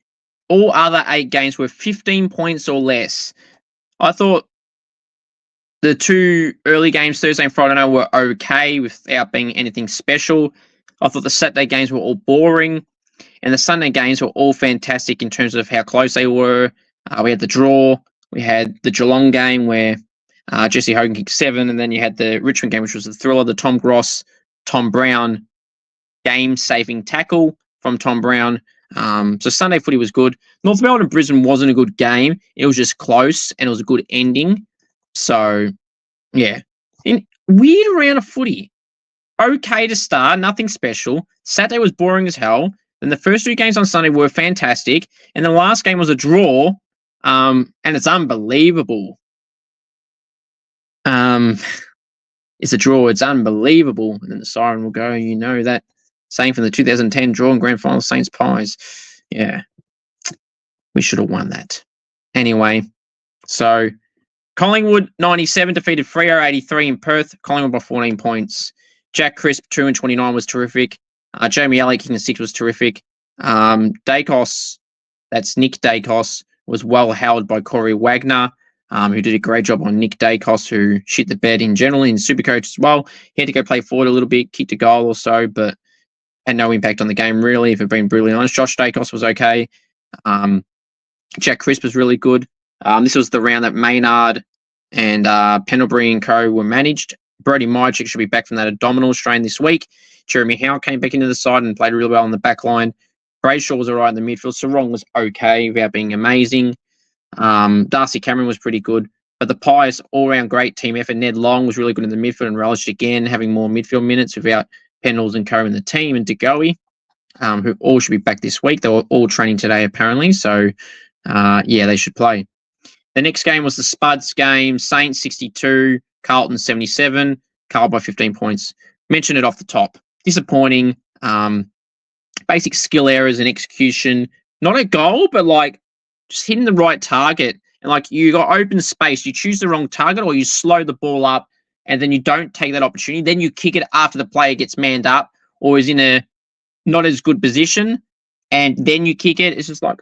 all other 8 games were 15 points or less. I thought the 2 early games, Thursday and Friday night, were okay without being anything special. I thought the Saturday games were all boring, and the Sunday games were all fantastic in terms of how close they were. We had the draw. We had the Geelong game where Jesse Hogan kicked 7, and then you had the Richmond game, which was the thriller, the Tom Gross, Tom Brown game-saving tackle from Tom Brown. So Sunday footy was good. North Melbourne and Brisbane wasn't a good game. It was just close, and it was a good ending. So, yeah. Weird round of footy. Okay to start, nothing special. Saturday was boring as hell. Then the first 2 games on Sunday were fantastic. And the last game was a draw. And it's unbelievable. It's a draw. It's unbelievable. And then the siren will go. You know that. Same from the 2010 draw and grand final Saints Pies. Yeah. We should have won that. Anyway, so Collingwood 97 defeated Freo 83 in Perth. Collingwood by 14 points. Jack Crisp 2 and 29 was terrific. Jamie Elliott kicking 6 was terrific. Dacos, that's Nick Dacos, was well held by Corey Wagner. who did a great job on Nick Dacos, who shit the bed in general in Supercoach as well. He had to go play forward a little bit, kicked a goal or so, but had no impact on the game, really, if I've been brutally honest. Josh Dacos was okay. Jack Crisp was really good. This was the round that Maynard and Pendlebury and co were managed. Brody Mychik should be back from that abdominal strain this week. Jeremy Howe came back into the side and played really well on the back line. Brayshaw was all right in the midfield. Sarong was okay without being amazing. Darcy Cameron was pretty good. But the Pies all-round great team effort. Ned Long was really good in the midfield and relished again, having more midfield minutes without Pendles and co in the team, and DeGoey, who all should be back this week. They were all training today, apparently. So, they should play. The next game was the Spuds game. Saints 62, Carlton 77. Carl by 15 points. Mentioned it off the top. Disappointing. Basic skill errors and execution. Not a goal, but just hitting the right target. And you got open space. You choose the wrong target or you slow the ball up and then you don't take that opportunity. Then you kick it after the player gets manned up or is in a not as good position. And then you kick it. It's just oh,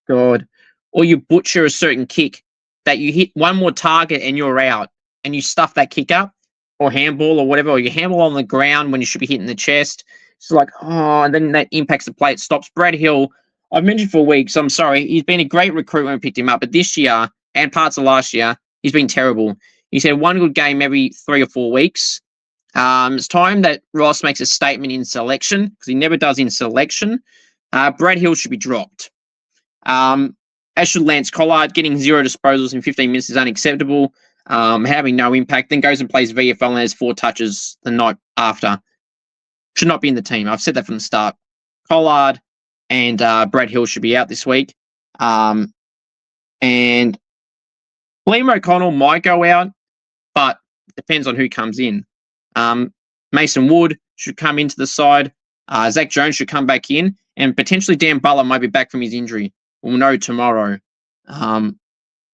God. Or you butcher a certain kick that you hit one more target and you're out and you stuff that kick up or handball or whatever, or you handball on the ground when you should be hitting the chest. It's and then that impacts the play. It stops. Brad Hill, I've mentioned for weeks, I'm sorry, he's been a great recruit when we picked him up, but this year and parts of last year, he's been terrible. He's had one good game every 3 or 4 weeks. It's time that Ross makes a statement in selection, because he never does in selection. Brad Hill should be dropped. As should Lance Collard. Getting 0 disposals in 15 minutes is unacceptable. Having no impact, then goes and plays VFL and has 4 touches the night after. Should not be in the team. I've said that from the start. Collard and Brad Hill should be out this week. And Liam O'Connell might go out, but depends on who comes in. Mason Wood should come into the side. Zach Jones should come back in. And potentially Dan Butler might be back from his injury. We'll know tomorrow. We have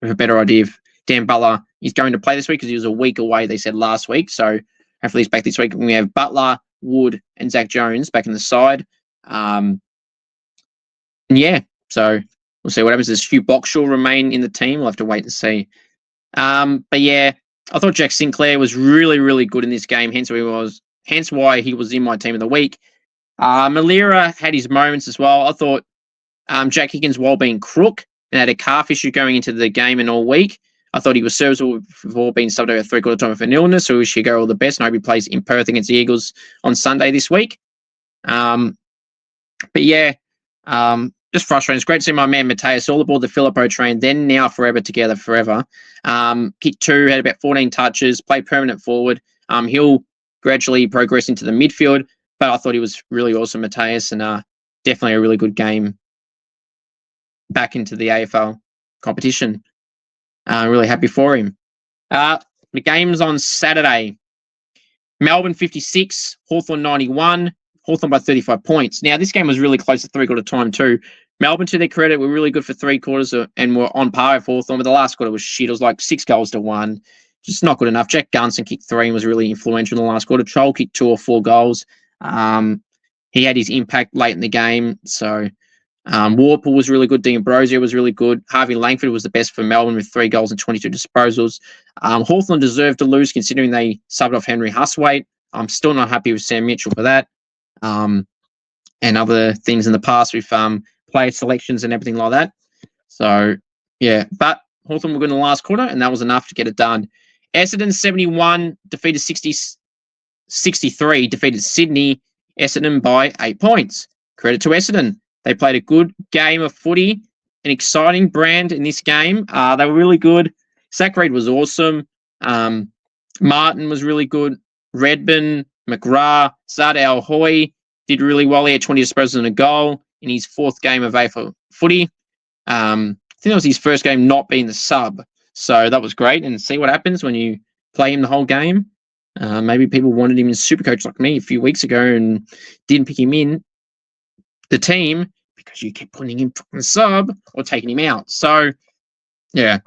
a better idea if Dan Butler is going to play this week because he was a week away, they said last week. So hopefully he's back this week. We have Butler, Wood, and Zach Jones back in the side. So we'll see what happens. There's Hugh Boxall remain in the team. We'll have to wait and see. I thought Jack Sinclair was really, really good in this game. Hence why he was in my team of the week. Malira had his moments as well. I thought Jack Higgins, while being crook and had a calf issue going into the game and all week, I thought he was serviceable before being subbed over 3/4 time for an illness. So we wish he go all the best. And I hope he plays in Perth against the Eagles on Sunday this week. Just frustrating. It's great to see my man Mateus all aboard the Filippo train, then now forever together, forever. Kick 2, had about 14 touches, played permanent forward. He'll gradually progress into the midfield, but I thought he was really awesome, Mateus, and definitely a really good game back into the AFL competition. Really happy for him. The game's on Saturday. Melbourne 56, Hawthorn 91, Hawthorn by 35 points. Now, this game was really close at 3/4 time too. Melbourne, to their credit, were really good for 3/4 and were on par with Hawthorn, but the last quarter was shit. It was 6 goals to 1. Just not good enough. Jack Gunson kicked 3 and was really influential in the last quarter. Troll kicked 2 or 4 goals. He had his impact late in the game. So Warple was really good. Dean Ambrosio was really good. Harvey Langford was the best for Melbourne with 3 goals and 22 disposals. Hawthorn deserved to lose considering they subbed off Henry Huswaite. I'm still not happy with Sam Mitchell for that. And other things in the past with player selections and everything like that. So, yeah. But Hawthorn were good in the last quarter, and that was enough to get it done. Essendon 71, defeated 63, defeated Sydney. Essendon by 8 points. Credit to Essendon. They played a good game of footy, an exciting brand in this game. They were really good. Zach Reid was awesome. Martin was really good. Redburn, McGrath, Zardel Hoy did really well. He had 20 disposals and a goal in his 4th game of AFL footy. I think that was his first game not being the sub. So that was great. And see what happens when you play him the whole game. Maybe people wanted him in Supercoach like me a few weeks ago and didn't pick him in the team because you kept putting him in the sub or taking him out. So, yeah,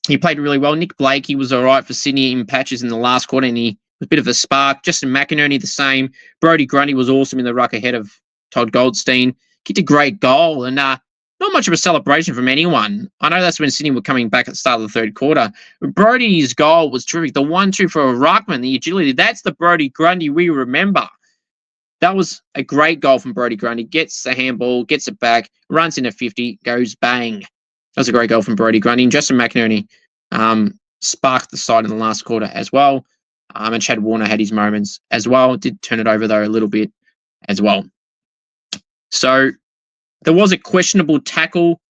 he played really well. Nick Blake, he was all right for Sydney in patches in the last quarter, and he was a bit of a spark. Justin McInerney, the same. Brodie Grundy was awesome in the ruck ahead of Todd Goldstein. Kicked a great goal, and not not much of a celebration from anyone. I know that's when Sydney were coming back at the start of the third quarter. Brodie's goal was terrific. The 1-2 for a ruckman, the agility. That's the Brodie Grundy we remember. That was a great goal from Brodie Grundy. Gets the handball, gets it back, runs into 50, goes bang. That was a great goal from Brodie Grundy. And Justin McInerney sparked the side in the last quarter as well. And Chad Warner had his moments as well. Did turn it over, though, a little bit as well. So there was a questionable tackle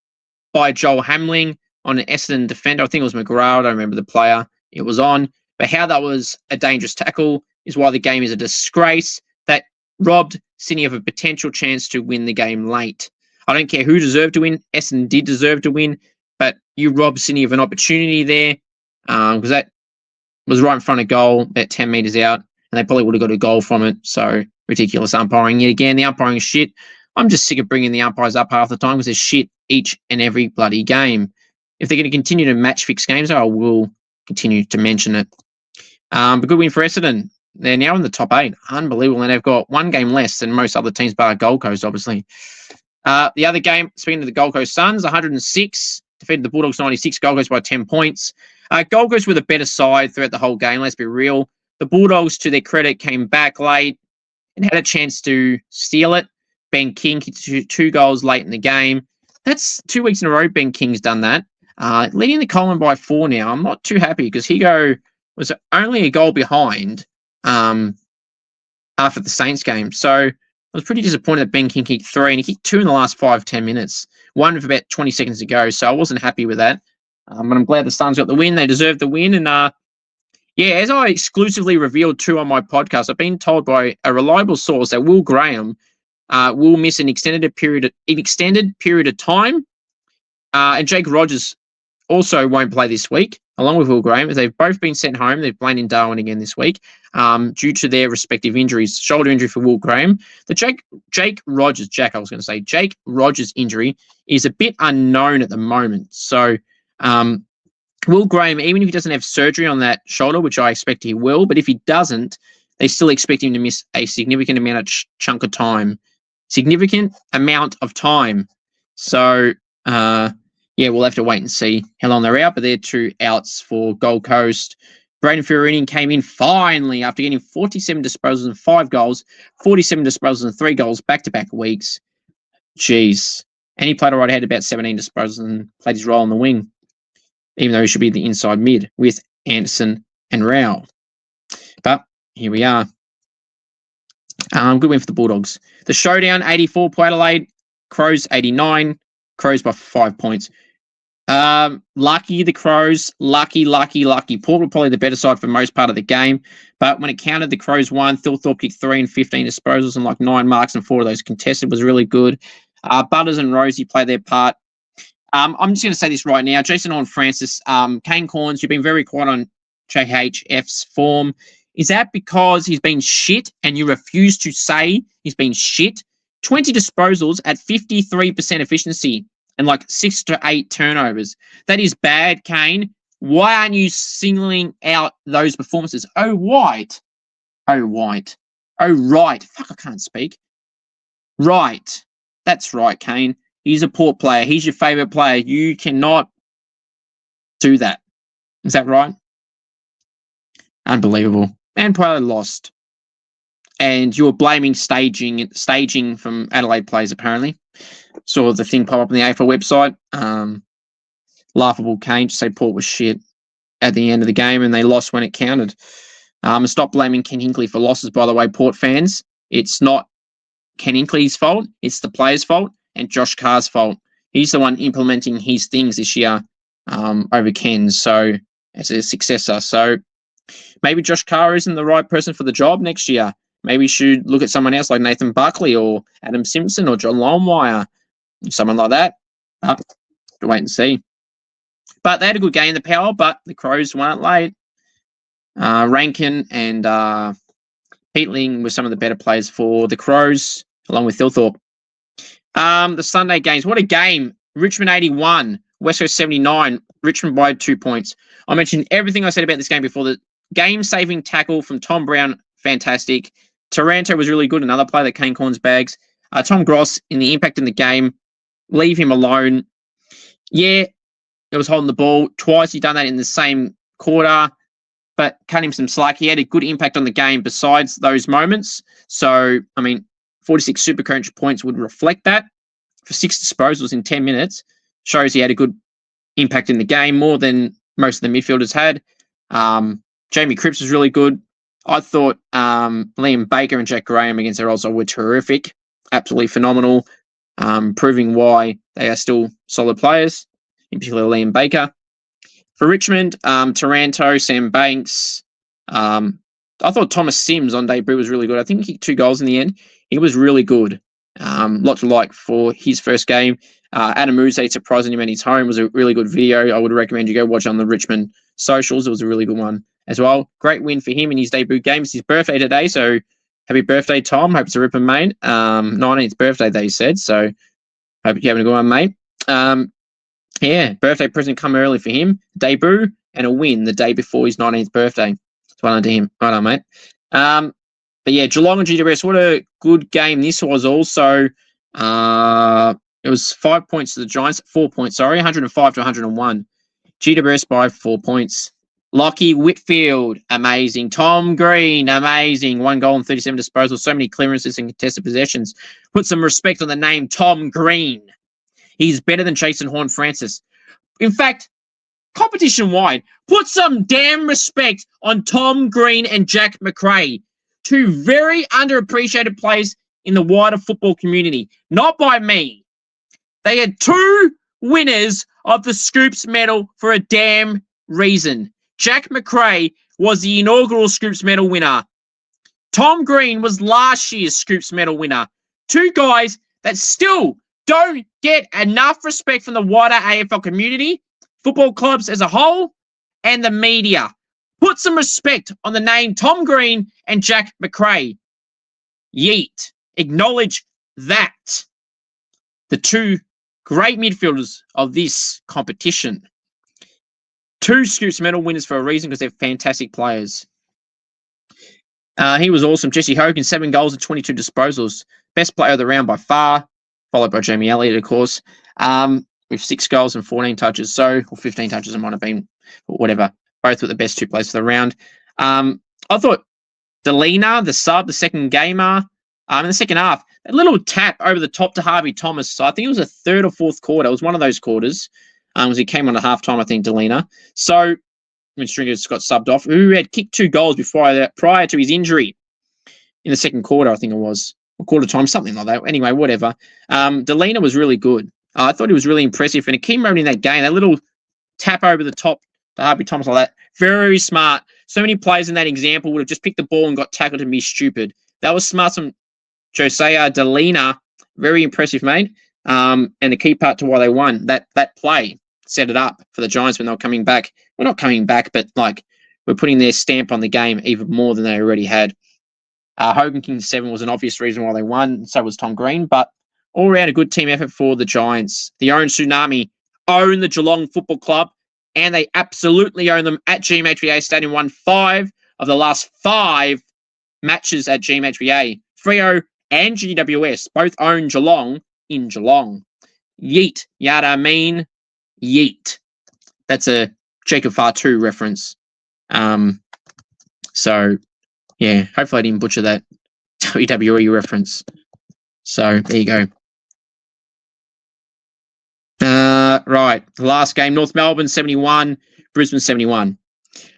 by Joel Hamling on an Essendon defender. I think it was McGrath. I don't remember the player it was on. But how that was a dangerous tackle is why the game is a disgrace. That robbed Sydney of a potential chance to win the game late. I don't care who deserved to win. Essendon did deserve to win. But you robbed Sydney of an opportunity there because that was right in front of goal, about 10 metres out. And they probably would have got a goal from it. So ridiculous umpiring yet again. The umpiring is shit. I'm just sick of bringing the umpires up half the time because they're shit each and every bloody game. If they're going to continue to match fix games, I will continue to mention it. But good win for Essendon. They're now in the top 8. Unbelievable. And they've got one game less than most other teams, bar Gold Coast, obviously. The other game, speaking of the Gold Coast Suns, 106, defeated the Bulldogs 96, Gold Coast by 10 points. Gold Coast were the better side throughout the whole game, let's be real. The Bulldogs, to their credit, came back late and had a chance to steal it. Ben King hit 2 goals late in the game. That's 2 weeks in a row Ben King's done that. Leading the column by 4 now. I'm not too happy because Higo was only a goal behind after the Saints game. So I was pretty disappointed that Ben King kicked 3 and he kicked 2 in the last 5-10 minutes. 1 with about 20 seconds to go. So I wasn't happy with that. But I'm glad the Suns got the win. They deserved the win. And as I exclusively revealed too on my podcast, I've been told by a reliable source that Will Graham will miss an extended period of time. And Jake Rogers also won't play this week, along with Will Graham, as they've both been sent home. They've played in Darwin again this week due to their respective injuries. Shoulder injury for Will Graham. The Jake Rogers injury is a bit unknown at the moment. So Will Graham, even if he doesn't have surgery on that shoulder, which I expect he will, but if he doesn't, they still expect him to miss a significant amount of chunk of time. Significant amount of time. So, we'll have to wait and see how long they're out, but they're 2 outs for Gold Coast. Braden Fiorini came in finally after getting 47 disposals and 5 goals, 47 disposals and 3 goals back-to-back weeks. Jeez. And he played all right, had about 17 disposals and played his role on the wing, even though he should be the inside mid with Anderson and Rowell. But here we are. Good win for the Bulldogs. The showdown, 84, Port Adelaide. Crows, 89. Crows by 5 points. Lucky the Crows. Lucky. Port were probably the better side for most part of the game. But when it counted, the Crows won. Thilthorpe kicked 3 and 15 disposals and 9 marks, and 4 of those contested was really good. Butters and Rosie played their part. I'm just going to say this right now. Jason Horne-Francis, Kane Corns, you've been very quiet on JHF's form. Is that because he's been shit and you refuse to say he's been shit? 20 disposals at 53% efficiency and 6 to 8 turnovers. That is bad, Kane. Why aren't you singling out those performances? Oh, White. Oh, right. Fuck, I can't speak. Right. That's right, Kane. He's a Port player. He's your favourite player. You cannot do that. Is that right? Unbelievable. And Port lost. And you were blaming staging from Adelaide players, apparently. Saw the thing pop up on the AFL website. Laughable, Kane, to say Port was shit at the end of the game and they lost when it counted. Stop blaming Ken Hinkley for losses, by the way, Port fans. It's not Ken Hinkley's fault. It's the players' fault and Josh Carr's fault. He's the one implementing his things this year over Ken's, so as a successor. So maybe Josh Carr isn't the right person for the job next year. Maybe you should look at someone else like Nathan Buckley or Adam Simpson or John Longmire, someone like that. To wait and see. But they had a good game in the power, but the Crows won it late. Rankin and Peatling were some of the better players for the Crows, along with Thilthorpe. The Sunday games. What a game. Richmond 81, West Coast 79, Richmond by 2 points. I mentioned everything I said about this game before. The game-saving tackle from Tom Brown, fantastic. Taranto was really good, another player that Kane Corns bags. Tom Gross in the impact in the game. leave him alone. Yeah, it was holding the ball. Twice he done that in the same quarter, but cut him some slack. He had a good impact on the game besides those moments. So, 46 Supercoach points would reflect that. For 6 disposals in 10 minutes, shows he had a good impact in the game, more than most of the midfielders had. Jamie Cripps was really good. I thought Liam Baker and Jack Graham against their also were terrific. Absolutely phenomenal, proving why they are still solid players, in particular Liam Baker. For Richmond, Taranto, Sam Banks. I thought Thomas Sims on debut was really good. I think he kicked 2 goals in the end. He was really good. Lot to like for his first game. Adam Uze surprising him at his home was a really good video. I would recommend you go watch on the Richmond socials. It was a really good one as well. Great win for him in his debut game. It's his birthday today, so happy birthday, Tom. Hope it's a ripper, mate. 19th birthday, they said, so hope you're having a good one, mate. Birthday present come early for him. Debut and a win the day before his 19th birthday. It's well done to him. Well done, mate. But yeah, Geelong and GWS, what a good game this was also. It was 5 points to the Giants, 4 points, 105 to 101. GWS by 4 points. Lockie Whitfield, amazing. Tom Green, amazing. 1 goal and 37 disposals. So many clearances and contested possessions. Put some respect on the name Tom Green. He's better than Jason Horne-Francis. In fact, competition-wide, put some damn respect on Tom Green and Jack McRae. 2 very underappreciated players in the wider football community. Not by me. They had 2 winners of the Scoops medal for a damn reason. Jack McRae was the inaugural Scoops medal winner. Tom Green was last year's Scoops medal winner. 2 guys that still don't get enough respect from the wider AFL community, football clubs as a whole, and the media. Put some respect on the name Tom Green and Jack McRae. Yeet. Acknowledge that. The 2 great midfielders of this competition. 2 Scoops medal winners for a reason, because they're fantastic players. He was awesome. Jesse Hogan, 7 goals and 22 disposals. Best player of the round by far, followed by Jamie Elliott, of course, with 6 goals and 14 touches. So, or 15 touches it might have been, or whatever. Both were the best 2 players for the round. I thought Delina, the sub, the second gamer, in the second half, a little tap over the top to Harvey Thomas. So I think it was a 3rd or 4th quarter. It was one of those quarters. As he came on at halftime, I think, Delina. So, when Stringers got subbed off, who had kicked 2 goals prior to his injury in the second quarter, I think it was. Or quarter time, something like that. Anyway, whatever. Delina was really good. I thought he was really impressive. And a key moment in that game, that little tap over the top to Harvey Thomas like that, very smart. So many players in that example would have just picked the ball and got tackled and be stupid. That was smart from Josiah Delina. Very impressive, mate. And the key part to why they won, that play set it up for the Giants when they were coming back. Well, not coming back, but we're putting their stamp on the game even more than they already had. Hogan King's 7 was an obvious reason why they won. So was Tom Green. But all around a good team effort for the Giants. The Orange Tsunami own the Geelong Football Club, and they absolutely own them at GMHBA Stadium. Won 5 of the last 5 matches at GMHBA. Freo and GWS both own Geelong in Geelong. Yeet. Yada mean. Yeet. That's a Jacob Fatu reference. So, yeah, hopefully I didn't butcher that WWE reference. So, there you go. Right, the last game, North Melbourne 71, Brisbane 71.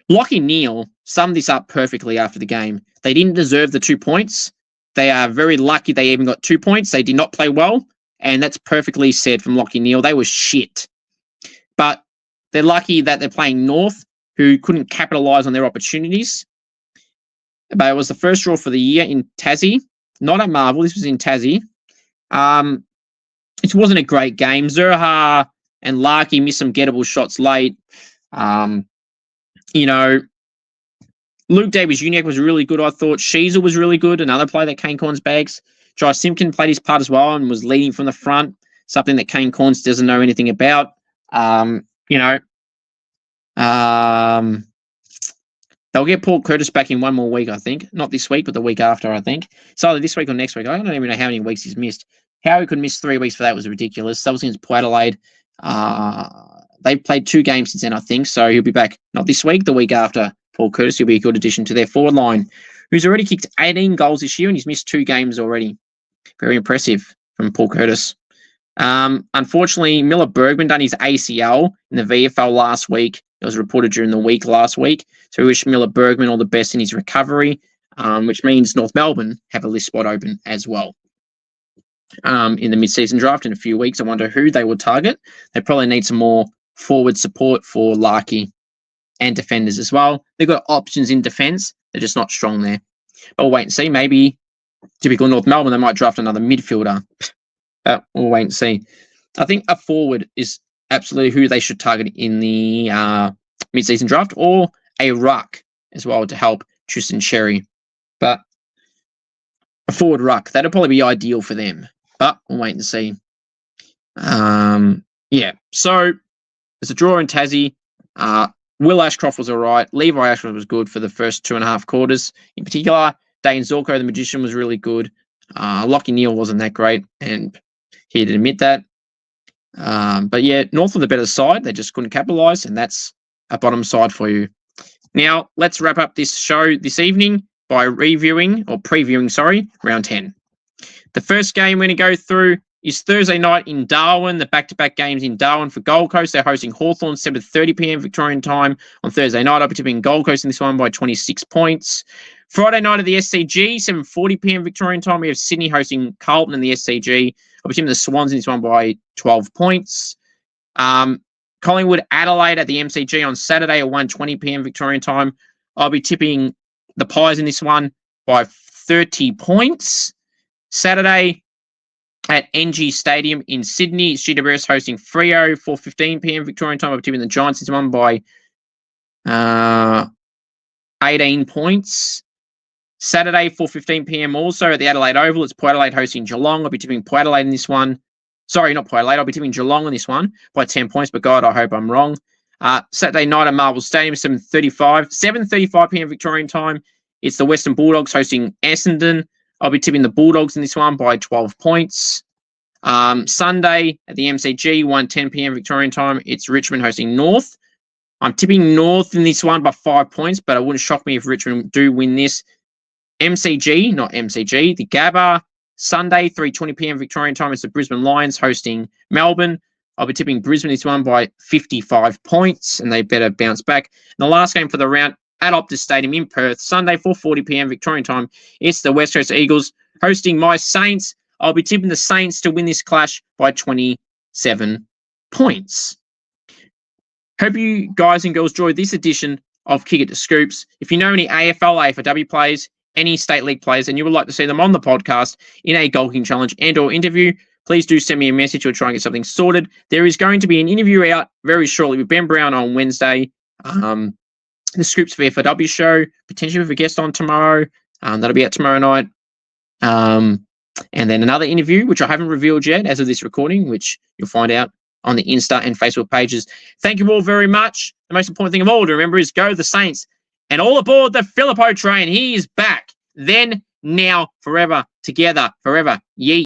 Lockie Neal summed this up perfectly after the game. They didn't deserve the 2 points. They are very lucky they even got 2 points. They did not play well, and that's perfectly said from Lockie Neal. They were shit. But they're lucky that they're playing North, who couldn't capitalise on their opportunities. But it was the first draw for the year in Tassie. Not at Marvel, this was in Tassie. It wasn't a great game. Zurha and Larky missed some gettable shots late. Luke Davies-Uniacke was really good, I thought. Sheezel was really good, another player that Kane Corns bags. Josh Simpkin played his part as well and was leading from the front, something that Kane Corns doesn't know anything about. They'll get Paul Curtis back in 1 more week, I think. Not this week, but the week after, I think. It's either this week or next week. I don't even know how many weeks he's missed. How he could miss 3 weeks for that was ridiculous. That was against Port Adelaide. They've played 2 games since then, I think, so he'll be back not this week, the week after. Paul Curtis, he'll be a good addition to their forward line, who's already kicked 18 goals this year and he's missed 2 games already. Very impressive from Paul Curtis. Unfortunately, Miller Bergman done his ACL in the VFL last week. It was reported during the week last week. So we wish Miller Bergman all the best in his recovery, which means North Melbourne have a list spot open as well. In the mid-season draft in a few weeks, I wonder who they will target. They probably need some more forward support for Larkey and defenders as well. They've got options in defence. They're just not strong there. But we'll wait and see. Maybe typical North Melbourne, they might draft another midfielder. We'll wait and see. I think a forward is absolutely who they should target in the mid-season draft, or a ruck as well to help Tristan Sherry. But a forward ruck, that'll probably be ideal for them. But we'll wait and see. Yeah, so there's a draw in Tassie. Will Ashcroft was all right. Levi Ashcroft was good for the first 2.5 quarters. In particular, Dane Zorko, the Magician, was really good. Lockie Neal wasn't that great, and he did admit that. But yeah, North were the better side. They just couldn't capitalise, and that's a bottom side for you. Now, let's wrap up this show this evening by previewing round 10. The first game we're going to go through is Thursday night in Darwin, the back-to-back games in Darwin for Gold Coast. They're hosting Hawthorn 7:30 p.m. Victorian time on Thursday night. I'll be tipping Gold Coast in this one by 26 points. Friday night at the SCG, 7:40 p.m. Victorian time, we have Sydney hosting Carlton in the SCG. I'll be tipping the Swans in this one by 12 points. Collingwood Adelaide at the MCG on Saturday at 1:20 p.m. Victorian time. I'll be tipping the Pies in this one by 30 points. Saturday at NG Stadium in Sydney, it's GWS hosting Freo, 4:15 p.m. Victorian time. I'll be tipping the Giants in this one by 18 points. Saturday, 4:15 p.m. also at the Adelaide Oval. It's Port Adelaide hosting Geelong. I'll be tipping Port Adelaide in this one. Sorry, not Port Adelaide. I'll be tipping Geelong in this one by 10 points, but God, I hope I'm wrong. Saturday night at Marvel Stadium, 7:35 p.m. Victorian time. It's the Western Bulldogs hosting Essendon. I'll be tipping the Bulldogs in this one by 12 points. Sunday at the MCG, 1:10 p.m. Victorian time. It's Richmond hosting North. I'm tipping North in this one by 5 points, but it wouldn't shock me if Richmond do win this. MCG, not MCG, the Gabba, Sunday, 3:20 p.m. Victorian time. It's the Brisbane Lions hosting Melbourne. I'll be tipping Brisbane this one by 55 points, and they better bounce back. And the last game for the round at Optus Stadium in Perth, Sunday, 4:40 p.m. Victorian time. It's the West Coast Eagles hosting my Saints. I'll be tipping the Saints to win this clash by 27 points. Hope you guys and girls enjoyed this edition of Kick It to Scoops. If you know any AFL, AFLW players, any state league players, and you would like to see them on the podcast in a goal kicking challenge and or interview, please do send me a message. We'll try and get something sorted. There is going to be an interview out very shortly with Ben Brown on Wednesday. The Scoops VFW show, potentially with a guest on tomorrow. That'll be out tomorrow night. And then another interview, which I haven't revealed yet as of this recording, which you'll find out on the Insta and Facebook pages. Thank you all very much. The most important thing of all to remember is go the Saints. And all aboard the Filippo train. He is back. Then, now, forever, together, forever. Yeet.